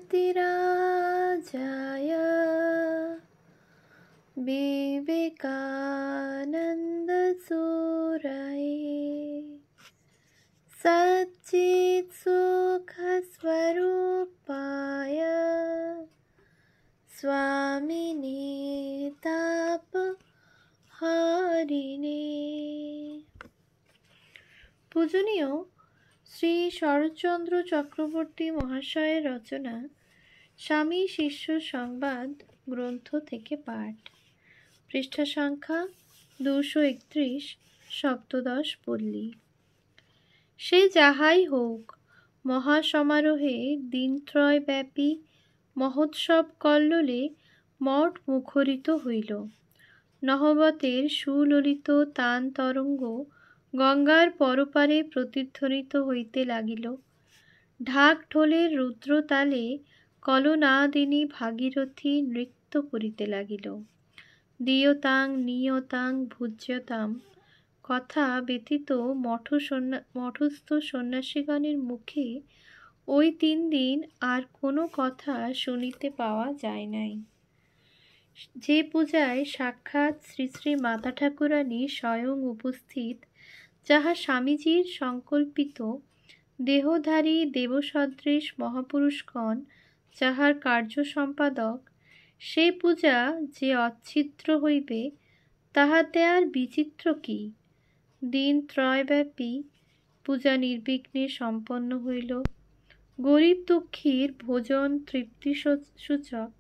यतिराजाय विवेकानन्दसूरये सच्चित्सुखस्वरूपाय स्वामिने तापहारिणे। পূজনীয় শ্রী শরৎচন্দ্র চক্রবর্তী মহাশয়ের রচনা স্বামী শিষ্য সংবাদ গ্রন্থ থেকে পাঠ, পৃষ্ঠা সংখ্যা 231, সপ্তদশ পল্লী। সে যাহাই হোক, মহাসমারোহে দিনত্রয় ব্যাপী মহোৎসব কল্লোলে মঠ মুখরিত হইল। নহবতের সুললিত তান তরঙ্গ গঙ্গার পরপারে প্রতিধ্বনিত হইতে লাগিল। ঢাক ঢোলের রুদ্রতালে কলনাদিনী ভাগীরথী নৃত্য করিতে লাগিল। দীয়তাং নিয়তাং ভুজ্যতাম কথা ব্যতীত মঠস্থ সন্ন্যাসীগণের মুখে ওই 3 দিন আর কোনো কথা শুনিতে পাওয়া যায় নাই। যে পূজায় সাক্ষাৎ শ্রী শ্রী মাতা ঠাকুরানী স্বয়ং উপস্থিত, যাহা স্বামীজীর সংকল্পিত, দেহধারী দেবসদৃশ মহাপুরুষগণ যাহার কার্য সম্পাদক, সে পূজা যে অচ্ছিদ্র হইবে তাহাতে আর বিচিত্র কি? দিন ত্রয়ব্যাপী পূজা নির্বিঘ্নে সম্পন্ন হইল। গরিব দুঃখীর ভোজন তৃপ্তি সূচক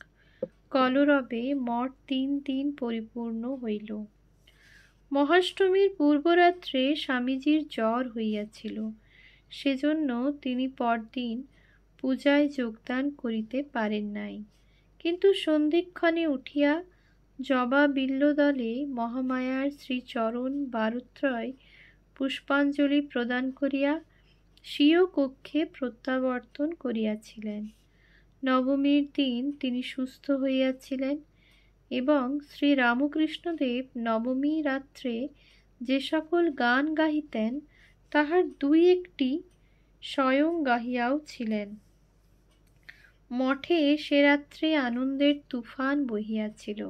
কলরবে মঠ 3 দিন পরিপূর্ণ হইল। মহাষ্টমীর পূর্বরাত্রে স্বামীজীর জ্বর হইয়াছিল, সেজন্য তিনি পরদিন পূজায় যোগদান করিতে পারেন নাই। কিন্তু সন্ধিক্ষণে উঠিয়া জবা বিল্বদলে মহামায়ার শ্রীচরণ বারুত্রয় পুষ্পাঞ্জলি প্রদান করিয়া স্বীয় কক্ষে প্রত্যাবর্তন করিয়াছিলেন। নবমীর দিন তিনি সুস্থ হইয়াছিলেন এবং শ্রী রামকৃষ্ণদেব নবমী রাত্রে যে সকল গান গাহিতেন তাহার 2-1টি স্বয়ং গাহিয়াও ছিলেন। মঠে সে রাত্রে আনন্দের তুফান বহিয়াছিল।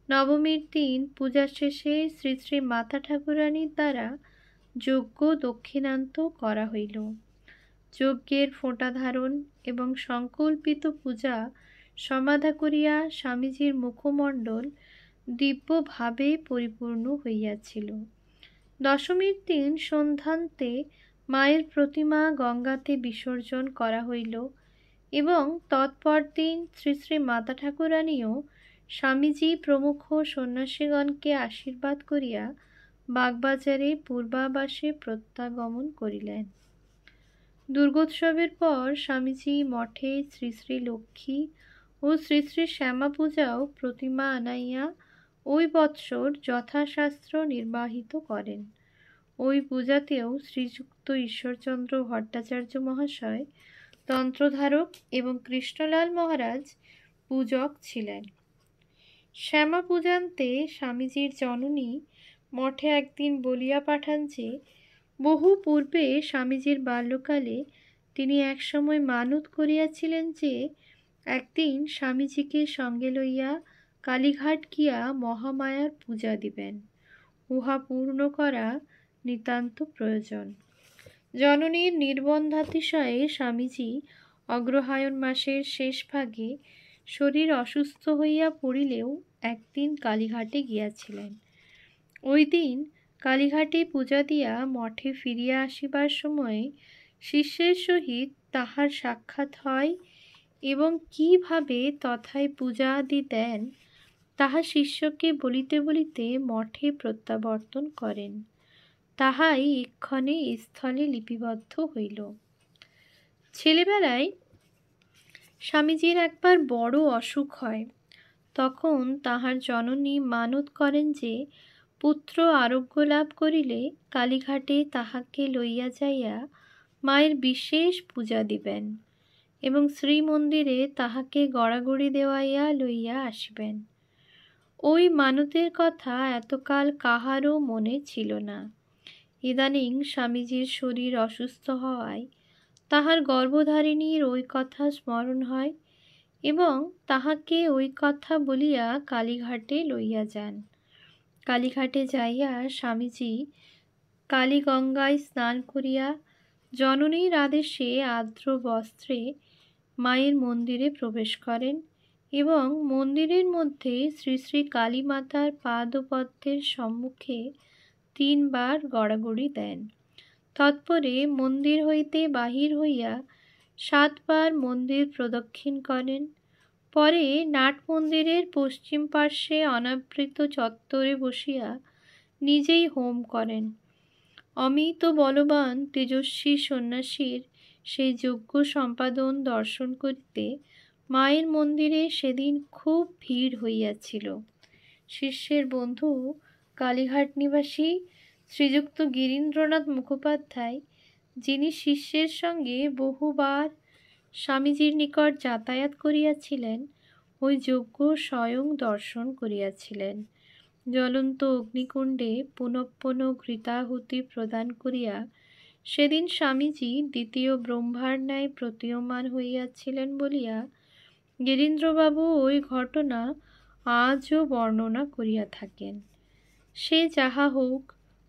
নবমীর দিন পূজা শেষে শ্রী শ্রী মাতা ঠাকুরানীর দ্বারা যজ্ঞ দক্ষিণান্ত করা হইল। যজ্ঞের ফোঁটা ধারণ এবং সংকল্পিত পূজা সমাধা করিয়া স্বামীজীর মুখমণ্ডল দিব্যভাবে পরিপূর্ণ হইয়াছিল। দশমীর দিন সন্ধ্যান্তে মায়ের প্রতিমা গঙ্গাতে বিসর্জন করা হইল এবং তৎপর দিন শ্রী শ্রী মাতা ঠাকুরানীও স্বামীজী প্রমুখ সন্ন্যাসীগণকে আশীর্বাদ করিয়া বাগবাজারে পূর্বাবাসে প্রত্যাগমন করিলেন। দুর্গোৎসবের পর স্বামীজী মঠে শ্রী শ্রী লক্ষ্মী ও শ্রী শ্রী শ্যামা পূজাও প্রতিমা আনাইয়া ওই বৎসর যথাশাস্ত্র নির্বাহিত করেন। ওই পূজাতেও শ্রীযুক্ত ঈশ্বরচন্দ্র ভট্টাচার্য মহাশয় তন্ত্রধারক এবং কৃষ্ণলাল মহারাজ পূজক ছিলেন। শ্যামা পূজান্তে স্বামীজীর জননী মঠে একদিন বলিয়া পাঠান যে বহু পূর্বে স্বামীজীর বাল্যকালে তিনি একসময় মানত করিয়াছিলেন যে একদিন স্বামীজীকে সঙ্গে লইয়া কালীঘাট গিয়া মহামায়ার পূজা দিবেন। উহা পূর্ণ করা নিতান্ত প্রয়োজন। জননীর নির্বন্ধাতিশয়ে স্বামীজী অগ্রহায়ণ মাসের শেষ ভাগে শরীর অসুস্থ হইয়া পড়িলেও একদিন কালীঘাটে গিয়াছিলেন। ওই দিন কালীঘাটে পূজা দিয়া মঠে ফিরিয়া আসিবার সময়ে শিষ্যের সহিত তাহার সাক্ষাৎ হয় এবং কিভাবে তথায় পূজা আদি দেন তাহা শিষ্যকে বলিতে বলিতে মঠে প্রত্যাবর্তন করেন। তাহাই এক্ষণে স্থলে লিপিবদ্ধ হইল। ছেলেবেলায় স্বামীজীর একবার বড় অসুখ হয়। তখন তাহার জননী মানত করেন যে পুত্র আরোগ্য লাভ করিলে কালীঘাটে তাহাকে লইয়া যাইয়া মায়ের বিশেষ পূজা দিবেন এবং শ্রীমন্দিরে তাহাকে গড়াগড়ি দেওয়াইয়া লইয়া আসিবেন। ওই মানতের কথা এতকাল কাহারও মনে ছিল না। ইদানিং স্বামীজীর শরীর অসুস্থ হওয়ায় তাহার গর্ভধারিণীর ওই কথা স্মরণ হয় এবং তাহাকে ওই কথা বলিয়া কালীঘাটে লইয়া যান। কালীঘাটে যাইয়া স্বামীজি কালীগঙ্গায় স্নান করিয়া জননীর আদেশে আর্দ্র বস্ত্রে মায়ের মন্দিরে প্রবেশ করেন এবং মন্দিরের মধ্যে শ্রী শ্রী কালী মাতার পাদপদ্মের সম্মুখে 3 বার গড়াগড়ি দেন। তৎপরে মন্দির হইতে বাহির হইয়া 7 বার মন্দির প্রদক্ষিণ করেন। পরে নাট মন্দিরের পশ্চিম পার্শ্বে অনাবৃত চত্বরে বসিয়া নিজেই হোম করেন। অমিত বলবান তেজস্বী সন্ন্যাসীর সেই যজ্ঞ সম্পাদন দর্শন করিতে মায়ের মন্দিরে সেদিন খুব ভিড় হইয়াছিল। শিষ্যের বন্ধু কালীঘাট নিবাসী শ্রীযুক্ত গিরীন্দ্রনাথ মুখোপাধ্যায়, যিনি শিষ্যের সঙ্গে বহুবার স্বামীজির নিকট যাতায়াত করিয়াছিলেন, ওই যজ্ঞ স্বয়ং দর্শন করিয়াছিলেন। জ্বলন্ত অগ্নিকুণ্ডে পুনঃপুন ঘৃতাহুতি প্রদান করিয়া সেদিন স্বামীজি দ্বিতীয় ব্রহ্মার ন্যায় প্রতীয়মান হইয়াছিলেন বলিয়া গিরীন্দ্রবাবু ওই ঘটনা আজও বর্ণনা করিয়া থাকেন। সে যাহা হোক,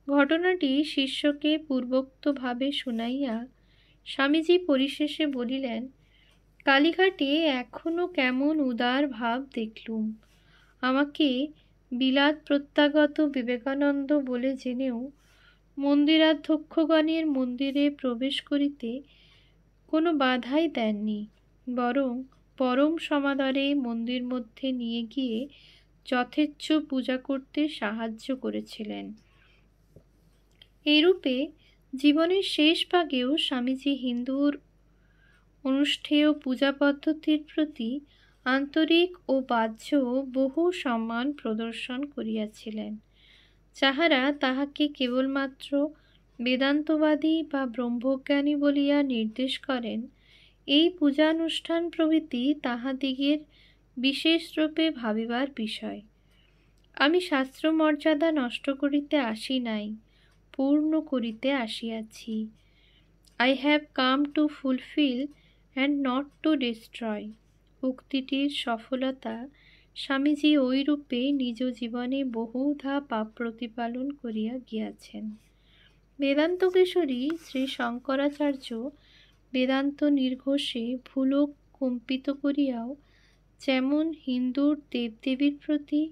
ঘটনাটি শিষ্যকে পূর্বোক্তভাবে শুনাইয়া স্বামীজি পরিশেষে বলিলেন, কালীঘাটে এখনো কেমন উদার ভাব দেখলুম। আমাকে বিলাত প্রত্যাগত বিবেকানন্দ বলে জেনেও মন্দিরাধ্যক্ষগণের মন্দিরে প্রবেশ করিতে কোনো বাধাই দেননি, বরং পরম সমাদরে মন্দির মধ্যে নিয়ে গিয়ে যথেচ্ছ পূজা করতে সাহায্য করেছিলেন। এইরূপে জীবনের শেষ ভাগেও স্বামীজি হিন্দুর অনুষ্ঠেয় পূজা পদ্ধতির প্রতি আন্তরিক ও বাহ্য বহু সম্মান প্রদর্শন করিয়াছিলেন। যাহারা তাহাকে কেবলমাত্র বেদান্তবাদী বা ব্রহ্মজ্ঞানী বলিয়া নির্দেশ করেন, এই পূজানুষ্ঠান প্রভৃতি তাহাদিগের বিশেষরূপে ভাবিবার বিষয়। আমি শাস্ত্রমর্যাদা নষ্ট করিতে আসি নাই, পূর্ণ করিতে আসিয়াছি। I have come to fulfill and not to destroy। উক্তিটির সফলতা স্বামীজি ওই রূপে নিজ জীবনে বহুধা পাপ প্রতিপালন করিয়া গিয়াছেন। বেদান্ত কেশরী শ্রী শঙ্করাচার্য বেদান্ত নির্ঘোষে ভুলোক কম্পিত করিয়াও যেমন হিন্দুর দেবদেবীর প্রতি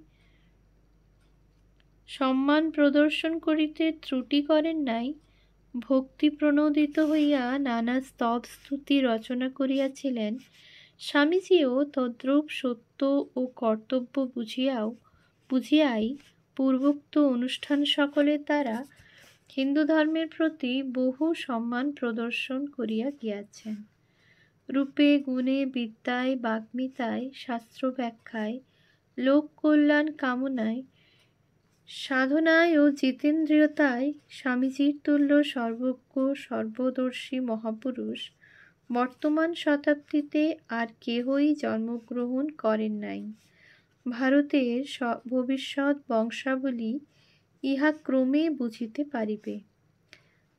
সম্মান প্রদর্শন করিতে ত্রুটি করেন নাই, ভক্তি প্রণোদিত হইয়া নানা স্তব স্তুতি রচনা করিয়াছিলেন, স্বামীজিও তদ্রূপ সত্য ও কর্তব্য বুঝিয়াই পূর্বোক্ত অনুষ্ঠান সকলের দ্বারা হিন্দু ধর্মের প্রতি বহু সম্মান প্রদর্শন করিয়া গিয়াছেন। রূপে গুণে বিদ্যায় বাগ্মিতায় শাস্ত্র ব্যাখ্যায় লোক কল্যাণ কামনায় সাধনায় ও জিতেন্দ্রিয়তায় স্বামীজির তুল্য সর্বজ্ঞ সর্বদর্শী মহাপুরুষ বর্তমান শতাব্দীতে আর কেহই জন্মগ্রহণ করেন নাই। ভারতের ভবিষ্যৎ বংশাবলী ইহা ক্রমে বুঝিতে পারিবে।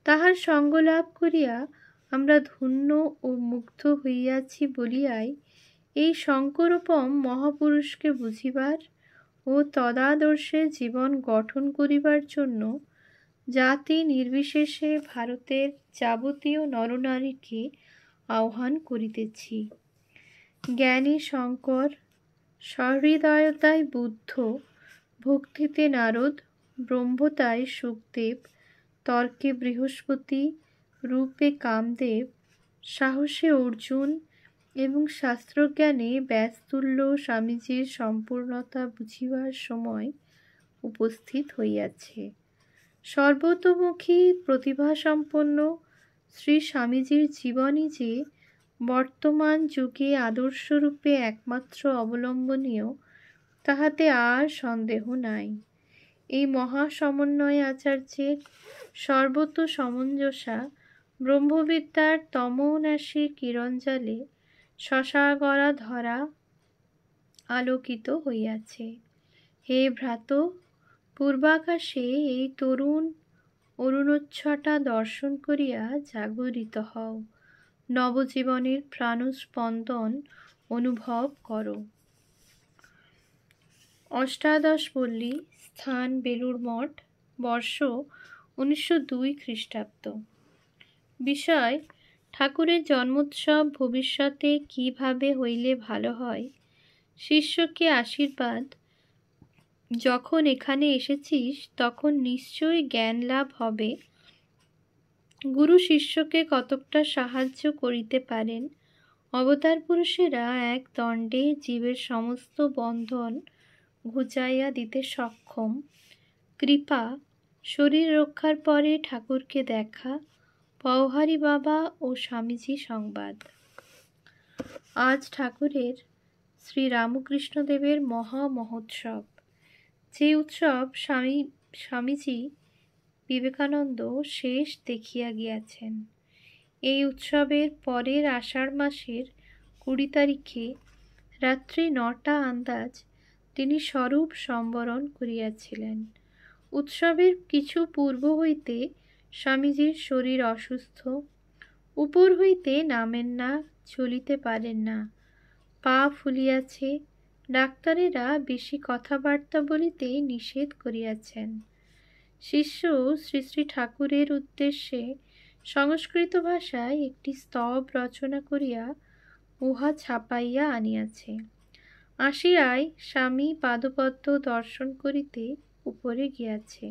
তাহার সঙ্গ লাভ করিয়া আমরা ধন্য ও মুগ্ধ হইয়াছি বলিয়াই এই শঙ্করোপম মহাপুরুষকে বুঝিবার ও তদাদর্শে জীবন গঠন করিবার জন্য জাতি নির্বিশেষে ভারতের যাবতীয় নরনারীকে আহ্বান করিতেছি। জ্ঞানী শঙ্কর, সহৃদয়তায় বুদ্ধ, ভক্তিতে নারদ, ব্রহ্মতায় শুকদেব, তর্কে বৃহস্পতি, রূপে কামদেব, সাহসে অর্জুন এবং শাস্ত্রজ্ঞানে ব্যাসতুল্য স্বামীজির সম্পূর্ণতা বুঝিবার সময় উপস্থিত হইয়াছে। সর্বতোমুখী প্রতিভাসম্পন্ন শ্রী স্বামীজির জীবনই যে বর্তমান যুগে আদর্শরূপে একমাত্র অবলম্বনীয়, তাহাতে আর সন্দেহ নাই। এই মহাসমন্বয় আচার্যের সর্বত সমঞ্জসা ব্রহ্মবিদ্যার তমোনাশী কিরণজালে শশাগরা ধরা আলোকিত হইয়াছে। হে ভ্রাত, পূর্বাকাশে এই তরুণ অরুণোচ্ছটা দর্শন করিয়া জাগরিত হও। নবজীবনের প্রাণস্পন্দন অনুভব করো। অষ্টাদশপল্লী, স্থান বেলুড় মঠ, বর্ষ 1902 খ্রিস্টাব্দ। বিষয়: ঠাকুরের জন্মোৎসব ভবিষ্যতে কিভাবে হইলে ভালো হয়। শিষ্যকে আশীর্বাদ: যখন এখানে এসেছিস তখন নিশ্চয়ই জ্ঞান লাভ হবে। গুরু শিষ্যকে কতকটা সাহায্য করিতে পারেন। অবতার পুরুষেরা এক দণ্ডে জীবের সমস্ত বন্ধন ঘুচাইয়া দিতে সক্ষম। কৃপা: শরীর রক্ষার পরে ঠাকুরকে দেখা। পওহারী বাবা ও স্বামীজি সংবাদ। আজ ঠাকুরের শ্রী রামকৃষ্ণদেবের মহা মহোৎসব, যে উৎসব স্বামীজি বিবেকানন্দ শেষ দেখিয়া গিয়াছেন। এই উৎসবের পরের আষাঢ় মাসের 20 তারিখে রাত্রি 9টা আন্দাজ তিনি স্বরূপ সম্বরণ করিয়াছিলেন। উৎসবের কিছু পূর্ব হইতে স্বামীজির শরীর অসুস্থ। উপর হইতে নামেন না, চলিতে পারেন না, পা ফুলিয়াছে। ডাক্তারেরা বেশি কথাবার্তা বলিতে নিষেধ করিয়াছেন। শিষ্য শ্রী শ্রী ঠাকুরের উদ্দেশ্যে সংস্কৃত ভাষায় একটি স্তব রচনা করিয়া উহা ছাপাইয়া আনিয়াছে। আসিয়ায় স্বামী পাদপদ্ম দর্শন করিতে উপরে গিয়াছে।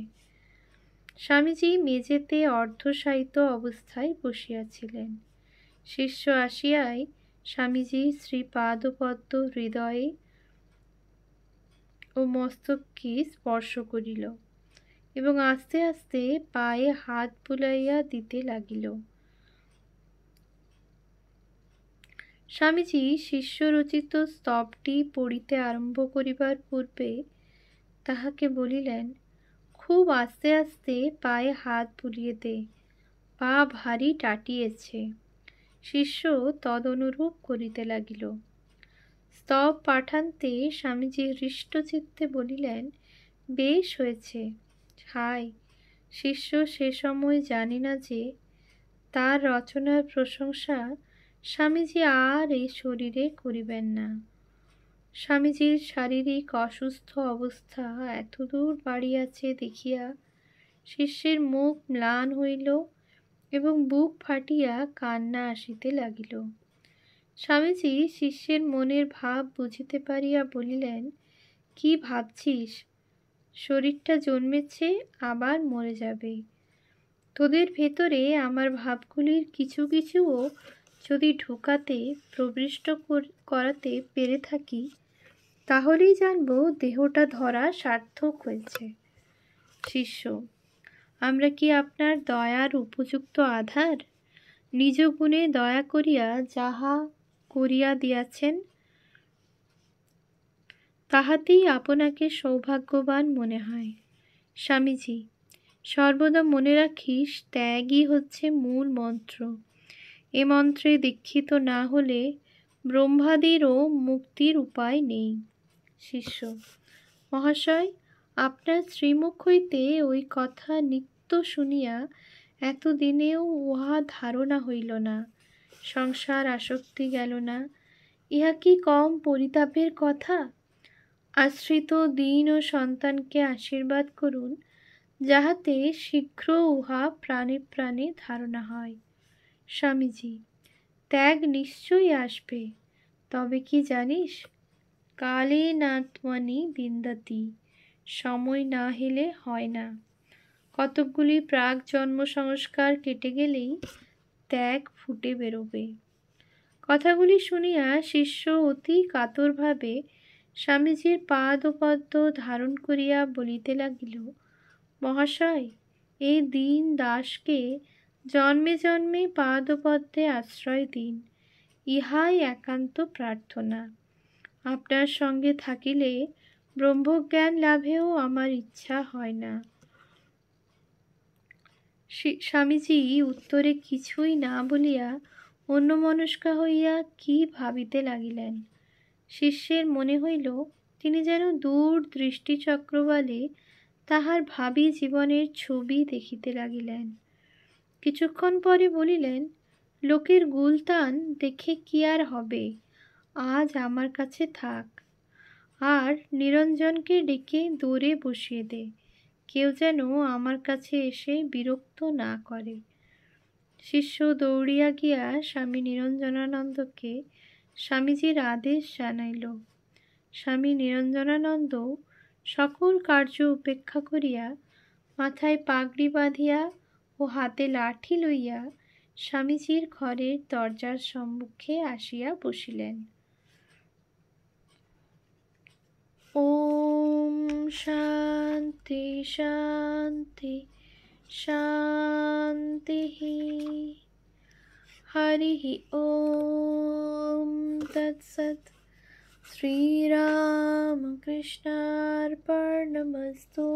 স্বামীজি মেঝেতে অর্ধশায়িত অবস্থায় বসিয়াছিলেন। শিষ্য আসিয়াই স্বামীজি শ্রীপাদপদ্ম হৃদয়ে ও মস্তককে স্পর্শ করিল এবং আস্তে আস্তে পায়ে হাত বুলাইয়া দিতে লাগিল। স্বামীজি শিষ্যরচিত স্তবটি পড়িতে আরম্ভ করিবার পূর্বে তাহাকে বলিলেন, খুব আস্তে আস্তে পায়ে হাত বুলিয়ে দে, পা ভারী টাটিয়েছে। শিষ্য তদনুরূপ করিতে লাগিল। স্তব পাঠান্তে স্বামীজি হৃষ্টচিত্তে বলিলেন, বেশ হয়েছে। হায়! শিষ্য সে সময় জানি না যে তার রচনার প্রশংসা স্বামীজি আর এই শরীরে করিবেন না। স্বামীজির শারীরিক অসুস্থ অবস্থা এতদূর বাড়িয়াছে দেখিয়া শিষ্যের মুখ ম্লান হইল এবং বুক ফাটিয়া কান্না আসিতে লাগিল। স্বামীজি শিষ্যের মনের ভাব বুঝিতে পারিয়া বলিলেন, কি ভাবছিস? শরীরটা জন্মেছে, আবার মরে যাবে। তোদের ভেতরে আমার ভাবগুলির কিছু কিছুও যদি ঢুকাতে প্রবিষ্ট করাতে পেরে থাকি, তাহলেই জানব দেহটা ধরা সার্থক হয়েছে। শিষ্য: আমরা কি আপনার দয়ার উপযুক্ত আধার? নিজ গুণে দয়া করিয়া যাহা করিয়া দিয়াছেন তাহাতেই আপনাকে সৌভাগ্যবান মনে হয়। স্বামীজি: সর্বদা মনে রাখিস, ত্যাগই হচ্ছে মূল মন্ত্র। এ মন্ত্রে দীক্ষিত না হলে ব্রহ্মাদিরও মুক্তির উপায় নেই। শিষ্য: মহাশয়, আপনার শ্রীমুখ হইতে ওই কথা নিত্য শুনিয়া এতদিনেও উহা ধারণা হইল না, সংসার আসক্তি গেল না। ইহা কি কম পরিতাপের কথা? আশ্রিত দীন ও সন্তানকে আশীর্বাদ করুন, যাহাতে শীঘ্র উহা প্রাণে প্রাণে ধারণা হয়। স্বামীজি: ত্যাগ নিশ্চয়ই আসবে, তবে কি জানিস, কালে নাত্মনি বিন্দাতি, সময় না হেলে হয় না। কতকগুলি প্রাক জন্ম সংস্কার কেটে গেলেই ত্যাগ ফুটে বেরোবে। কথাগুলি শুনিয়া শিষ্য অতি কাতরভাবে স্বামীজির পাদ ও পদ্ম ধারণ করিয়া বলিতে লাগিল, মহাশয়, এই দীন দাসকে জন্মে জন্মে পাদ ও পদ্মে আশ্রয় দিন, ইহাই একান্ত প্রার্থনা। আপনার সঙ্গে থাকিলে ব্রহ্মজ্ঞান লাভেও আমার ইচ্ছা হয় না। স্বামীজি উত্তরে কিছুই না বলিয়া অন্যমনস্কা হইয়া কি ভাবিতে লাগিলেন। শিষ্যের মনে হইল তিনি যেন দূর দৃষ্টিচক্রবালে তাহার ভাবী জীবনের ছবি দেখিতে লাগিলেন। কিছুক্ষণ পরে বলিলেন, লোকের গুলতান দেখে কি আর হবে, আজ আমার কাছে থাক। আর নিরঞ্জনকে ডেকে দৌড়ে বসিয়ে দে, কেউ যেন আমার কাছে এসে বিরক্ত না করে। শিষ্য দৌড়িয়া গিয়া স্বামী নিরঞ্জনানন্দকে স্বামীজির আদেশ জানাইল। স্বামী নিরঞ্জনানন্দ সকল কার্য উপেক্ষা করিয়া মাথায় পাগড়ি বাঁধিয়া ও হাতে লাঠি লইয়া স্বামীজির ঘরের দরজার সম্মুখে আসিয়া বসিলেন। ওম শান্তি শান্তি শান্তিঃ। হরিঃ ওম তৎসৎ। শ্রীরামকৃষ্ণার্পণমস্তু।